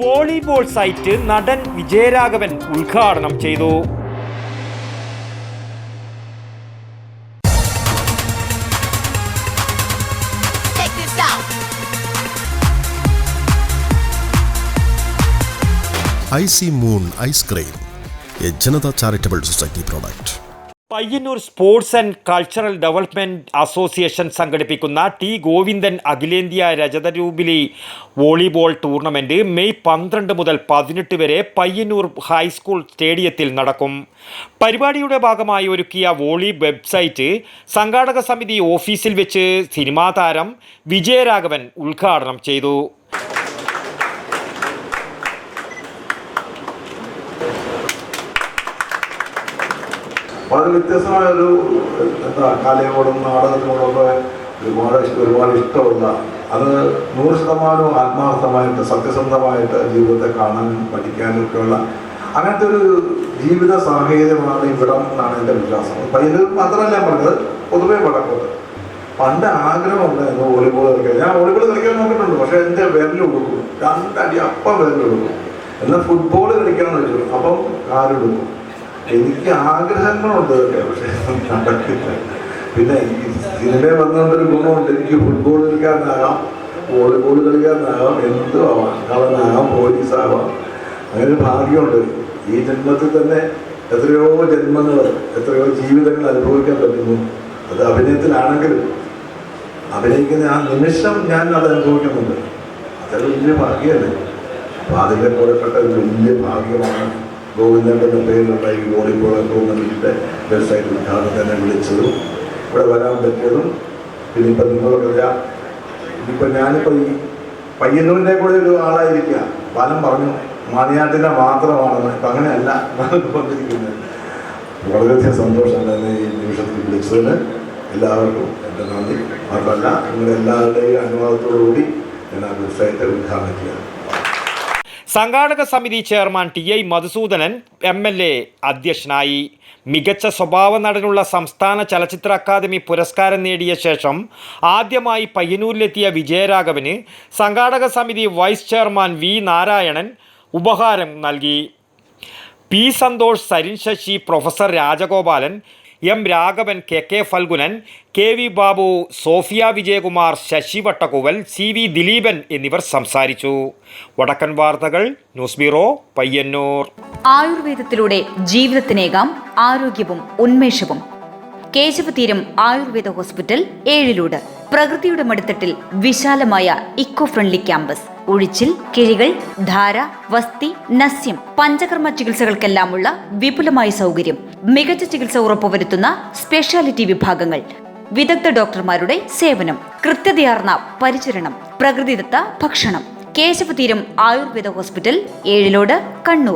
Volleyball site നടൻ വിജയരാഘവൻ ഉദ്ഘാടനം ചെയ്തു. Icy moon ice cream, A Janata charitable society product. Payyanur sports and cultural development association സംഘടിപ്പിക്കുന്ന T Govindan അഖിലേന്ത്യാ രജത ജൂബിലി വോളിബോൾ ടൂർണമെന്റ് മെയ് 12 മുതൽ 18 വരെ പയ്യന്നൂർ ഹൈസ്കൂൾ സ്റ്റേഡിയത്തിൽ നടക്കും. പരിപാടിയുടെ ഭാഗമായി ഒരുക്കിയ വോളി വെബ്സൈറ്റ് സംഘാടക സമിതി ഓഫീസിൽ വെച്ച് സിനിമാ താരം വിജയരാഘവൻ ഉദ്ഘാടനം ചെയ്തു. വളരെ വ്യത്യസ്തമായൊരു കലയോടും നാടകത്തിനോടൊക്കെ ഒരുപാട് ഇഷ്ടമുള്ള, അത് 100% ആത്മാർത്ഥമായിട്ട് സത്യസന്ധമായിട്ട് ജീവിതത്തെ കാണാനും പഠിക്കാനും ഒക്കെയുള്ള അങ്ങനത്തെ ഒരു ജീവിത സാഹചര്യമാണ് ഇവിടം എന്നാണ് എൻ്റെ വിശ്വാസം. പയ്യന്നൂർ മാത്രമല്ല പറഞ്ഞത്, പൊതുവെ വടക്കോട്ട് പണ്ട് ആഗ്രഹമുണ്ടായിരുന്നു വോളിബോൾ കളിക്കാൻ. ഞാൻ വോളിബോൾ കളിക്കാൻ നോക്കിയിട്ടുണ്ട്, പക്ഷേ എൻ്റെ വിരലെടുക്കും, 2 അടി അപ്പം വിരലെടുക്കും. എന്നാൽ ഫുട്ബോൾ കളിക്കാമെന്ന് വെച്ചു, അപ്പം കാലെടുക്കും. എനിക്ക് ആഗ്രഹങ്ങളുണ്ട് ഇതൊക്കെ, പക്ഷേ നടക്കില്ല. പിന്നെ ഈ സിനിമയിൽ വന്നുകൊണ്ടൊരു ഗുണമുണ്ട്, എനിക്ക് ഫുട്ബോൾ കളിക്കാരനാകാം, വോളിബോൾ കളിക്കാരനാകാം, എന്തും ആവാം, കളനാകാം, പോലീസാവാം. അങ്ങനെ ഒരു ഭാഗ്യമുണ്ട്. ഈ ജന്മത്തിൽ തന്നെ എത്രയോ ജന്മങ്ങൾ, എത്രയോ ജീവിതങ്ങൾ അനുഭവിക്കാൻ പറ്റുന്നു. അത് അഭിനയത്തിലാണെങ്കിലും അഭിനയിക്കുന്ന ആ നിമിഷം ഞാൻ അത് അനുഭവിക്കുന്നുണ്ട്. അതൊരു വലിയ ഭാഗ്യമല്ലേ. അപ്പോൾ അതിൻ്റെ കൂടെപ്പെട്ട ഒരു വലിയ ഭാഗ്യമാണ് ഗോവിന്ദൻ്റെ പേരിലുള്ള ഈ വോളിബോൾ ടൂർണമെൻറ്റിൻ്റെ വെബ്സൈറ്റ് ഉദ്ഘാടനം തന്നെ വിളിച്ചതും ഇവിടെ വരാൻ പറ്റിയതും. പിന്നെ ഇപ്പം നിങ്ങൾക്കറിയാം, ഇനിയിപ്പോൾ ഞാനിപ്പോൾ ഈ പയ്യന്നൂരിൻ്റെ കൂടെ ഒരു ആളായിരിക്കുക. ഫലം പറഞ്ഞു മണിയാട്ടിൻ്റെ മാത്രമാണെന്ന്. ഇപ്പം അങ്ങനെയല്ല വന്നിരിക്കുന്നത്. വളരെയധികം സന്തോഷമാണ് എന്നെ ഈ നിമിഷത്തിൽ വിളിച്ചതിന്. എല്ലാവർക്കും എൻ്റെ നന്ദി. മാത്രമല്ല നിങ്ങളെല്ലാവരുടെയും അനുവാദത്തോടുകൂടി ഞാൻ ആ വെബ്സൈറ്റ് ഉദ്ഘാടനം ചെയ്യാം. സംഘാടക സമിതി ചെയർമാൻ ടി.ഐ. മധുസൂദനൻ MLA അധ്യക്ഷനായി. മികച്ച സ്വഭാവ നടനുള്ള സംസ്ഥാന ചലച്ചിത്ര അക്കാദമി പുരസ്കാരം നേടിയ ശേഷം ആദ്യമായി പയ്യന്നൂരിലെത്തിയ വിജയരാഘവന് സംഘാടക സമിതി വൈസ് ചെയർമാൻ വി. നാരായണൻ ഉപഹാരം നൽകി. P. Santhosh, Sarin Sasi, professor Rajagopalan, M. Raghavan, KK Phalgunan, KV Babu, Sophia Vijayakumar, Sasi Vattakkuval, CV Dileepan എന്നിവർ സംസാരിച്ചു. വടക്കൻ വാർത്തകൾ, ന്യൂസ് ബ്യൂറോ, പയ്യന്നൂർ. ആയുർവേദത്തിലൂടെ ജീവിതത്തിനേകാം ആരോഗ്യവും ഉന്മേഷവും. കേശവതീരം ആയുർവേദ ഹോസ്പിറ്റൽ, ഏഴിലൂട്. പ്രകൃതിയുടെ മടിത്തട്ടിൽ വിശാലമായ ഇക്കോ ഫ്രണ്ട്ലി ക്യാമ്പസ്. ഉഴിച്ചിൽ, കിഴികൾ, ധാര, വസ്തി, നസ്യം, പഞ്ചകർമ്മ ചികിത്സകൾക്കെല്ലാമുള്ള വിപുലമായ സൗകര്യം. മികച്ച ചികിത്സ ഉറപ്പുവരുത്തുന്ന സ്പെഷ്യാലിറ്റി വിഭാഗങ്ങൾ. വിദഗ്ധ ഡോക്ടർമാരുടെ സേവനം. കൃത്യതയാർന്ന പരിചരണം. പ്രകൃതിദത്ത ഭക്ഷണം. കേശവതീരം ആയുർവേദ ഹോസ്പിറ്റൽ, ഏഴിലോട്, കണ്ണൂർ.